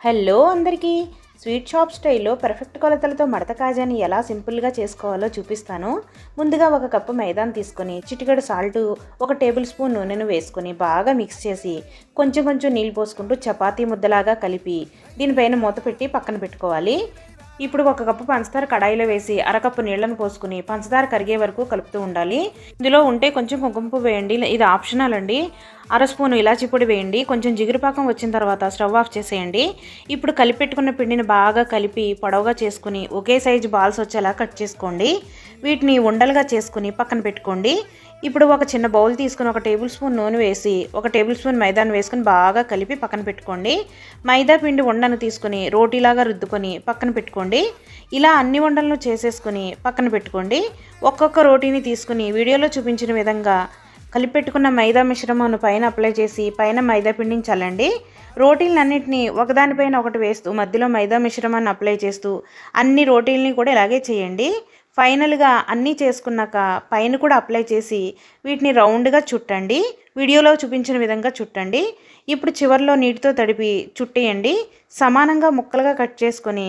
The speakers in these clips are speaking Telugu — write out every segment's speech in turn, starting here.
హలో అందరికీ స్వీట్ షాప్ స్టైల్లో పర్ఫెక్ట్ కొలతలతో మడత కాజాని ఎలా సింపుల్గా చేసుకోవాలో చూపిస్తాను. ముందుగా ఒక కప్పు మైదాను తీసుకొని చిటికెడు సాల్ట్, 1 టేబుల్ స్పూన్ నూనెను వేసుకొని బాగా మిక్స్ చేసి కొంచెం కొంచెం నీళ్ళు పోసుకుంటూ చపాతీ ముద్దలాగా కలిపి దీనిపైన మూత పెట్టి పక్కన పెట్టుకోవాలి. ఇప్పుడు 1 కప్పు పంచదార కడాయిలో వేసి అరకప్పు నీళ్లను పోసుకుని పంచదార కరిగే వరకు కలుపుతూ ఉండాలి. ఇందులో ఉంటే కొంచెం కుంకుమ పువ్వు వేయండి, ఇది ఆప్షనల్ అండి. 1/2 స్పూన్ ఇలాచీ పొడి వేయండి. కొంచెం జిగురుపాకం వచ్చిన తర్వాత స్టవ్ ఆఫ్ చేసేయండి. ఇప్పుడు కలిపెట్టుకున్న పిండిని బాగా కలిపి పొడవుగా చేసుకుని ఒకే సైజు బాల్స్ వచ్చేలా కట్ చేసుకోండి. వీటిని ఉండలుగా చేసుకుని పక్కన పెట్టుకోండి. ఇప్పుడు ఒక చిన్న బౌల్ తీసుకుని 1 టేబుల్ స్పూన్ నూనె వేసి 1 టేబుల్ స్పూన్ మైదాను వేసుకుని బాగా కలిపి పక్కన పెట్టుకోండి. మైదా పిండి ఉండను తీసుకుని రోటీలాగా రుద్దుకొని పక్కన పెట్టుకోండి. ఇలా అన్ని ఉండలను చేసేసుకుని పక్కన పెట్టుకోండి. ఒక్కొక్క రోటీని తీసుకుని వీడియోలో చూపించిన విధంగా కలిపెట్టుకున్న మైదా మిశ్రమాన్ని పైన అప్లై చేసి పైన మైదా పిండిని చల్లండి. రోటీలన్నింటినీ ఒకదానిపైన ఒకటి వేస్తూ మధ్యలో మైదా మిశ్రమాన్ని అప్లై చేస్తూ అన్ని రోటీలని కూడా ఇలాగే చేయండి. ఫైనల్గా అన్నీ చేసుకున్నాక పైన కూడా అప్లై చేసి వీటిని రౌండ్గా చుట్టండి. వీడియోలో చూపించిన విధంగా చుట్టండి. ఇప్పుడు చివరిలో నీటితో తడిపి చుట్టేయండి. సమానంగా ముక్కలుగా కట్ చేసుకొని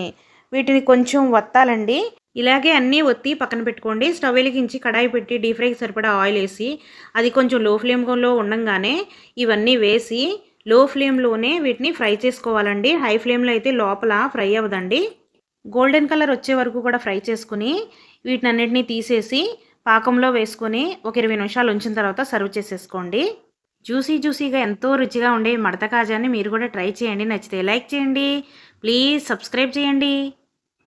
వీటిని కొంచెం వత్తాలండి. ఇలాగే అన్నీ ఒత్తి పక్కన పెట్టుకోండి. స్టవ్ వెలిగించి కడాయి పెట్టి డీప్ ఫ్రైకి సరిపడా ఆయిల్ వేసి అది కొంచెం లో ఫ్లేమ్లో ఉండగానే ఇవన్నీ వేసి లో ఫ్లేమ్లోనే వీటిని ఫ్రై చేసుకోవాలండి. హై ఫ్లేమ్లో అయితే లోపల ఫ్రై అవ్వదండి. గోల్డెన్ కలర్ వచ్చే వరకు కూడా ఫ్రై చేసుకుని వీటినన్నిటినీ తీసేసి పాకంలో వేసుకొని ఒక 20 నిమిషాలు ఉంచిన తర్వాత సర్వ్ చేసేసుకోండి. జ్యూసీగా ఎంతో రుచిగా ఉండే మడత కాజాని మీరు కూడా ట్రై చేయండి. నచ్చితే లైక్ చేయండి. ప్లీజ్ సబ్స్క్రైబ్ చేయండి.